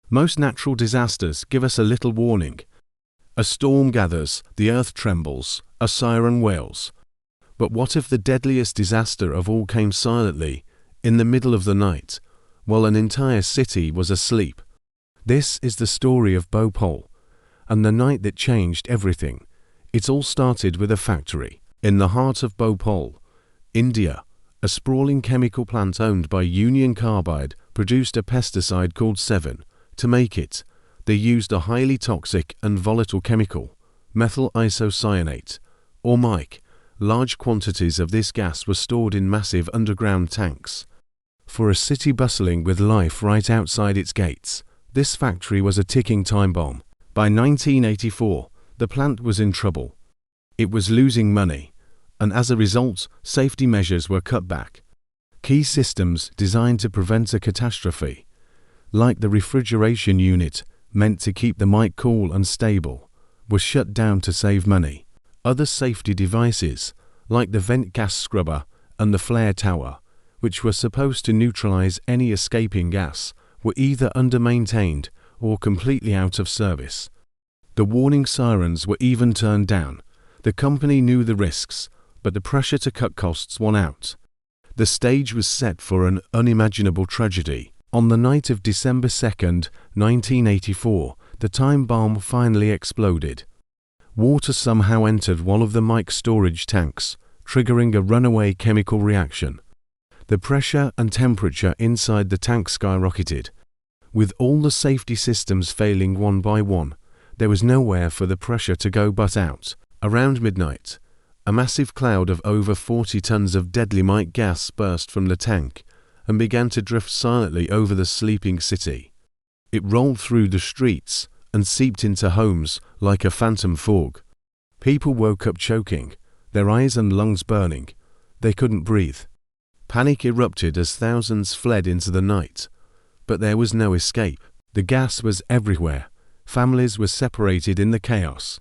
Most natural disasters give us a little warning. A storm gathers, the earth trembles, a siren wails. But what if the deadliest disaster of all came silently, in the middle of the night, while an entire city was asleep? This is the story of Bhopal, and the night that changed everything. It all started with a factory. In the heart of Bhopal, India, a sprawling chemical plant owned by Union Carbide produced a pesticide called 7. To make it, they used a highly toxic and volatile chemical, methyl isocyanate, or mic. Large quantities of this gas were stored in massive underground tanks. For a city bustling with life right outside its gates, this factory was a ticking time bomb. By 1984, the plant was in trouble. It was losing money, and as a result, safety measures were cut back. Key systems designed to prevent a catastrophe, like the refrigeration unit meant to keep the mic cool and stable, were shut down to save money. Other safety devices, like the vent gas scrubber and the flare tower, which were supposed to neutralize any escaping gas, were either under-maintained or completely out of service. The warning sirens were even turned down. The company knew the risks, but the pressure to cut costs won out. The stage was set for an unimaginable tragedy. On the night of December 2, 1984, the time bomb finally exploded. Water somehow entered one of the mic storage tanks, triggering a runaway chemical reaction. The pressure and temperature inside the tank skyrocketed. With all the safety systems failing one by one, there was nowhere for the pressure to go but out. Around midnight, a massive cloud of over 40 tons of deadly mic gas burst from the tank and began to drift silently over the sleeping city. It rolled through the streets and seeped into homes like a phantom fog. People woke up choking, their eyes and lungs burning. They couldn't breathe. Panic erupted as thousands fled into the night. But there was no escape. The gas was everywhere. Families were separated in the chaos.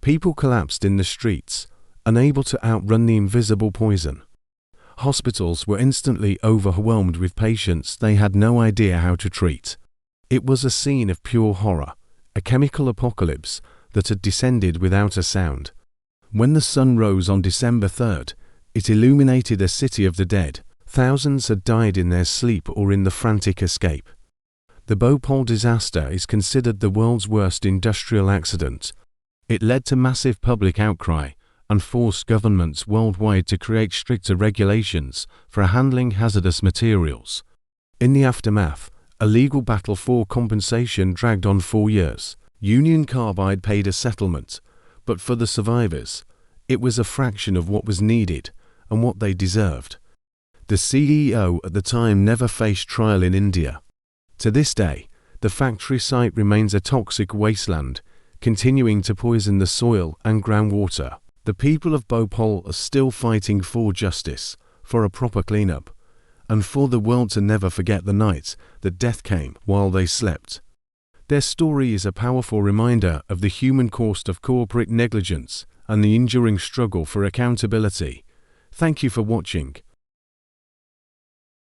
People collapsed in the streets, unable to outrun the invisible poison. Hospitals were instantly overwhelmed with patients they had no idea how to treat. It was a scene of pure horror, a chemical apocalypse that had descended without a sound. When the sun rose on December 3rd, it illuminated a city of the dead. Thousands had died in their sleep or in the frantic escape. The Bhopal disaster is considered the world's worst industrial accident. It led to massive public outcry and forced governments worldwide to create stricter regulations for handling hazardous materials. In the aftermath, a legal battle for compensation dragged on 4 years. Union Carbide paid a settlement, but for the survivors, it was a fraction of what was needed and what they deserved. The CEO at the time never faced trial in India. To this day, the factory site remains a toxic wasteland, continuing to poison the soil and groundwater. The people of Bhopal are still fighting for justice, for a proper cleanup, and for the world to never forget the night that death came while they slept. Their story is a powerful reminder of the human cost of corporate negligence and the enduring struggle for accountability. Thank you for watching.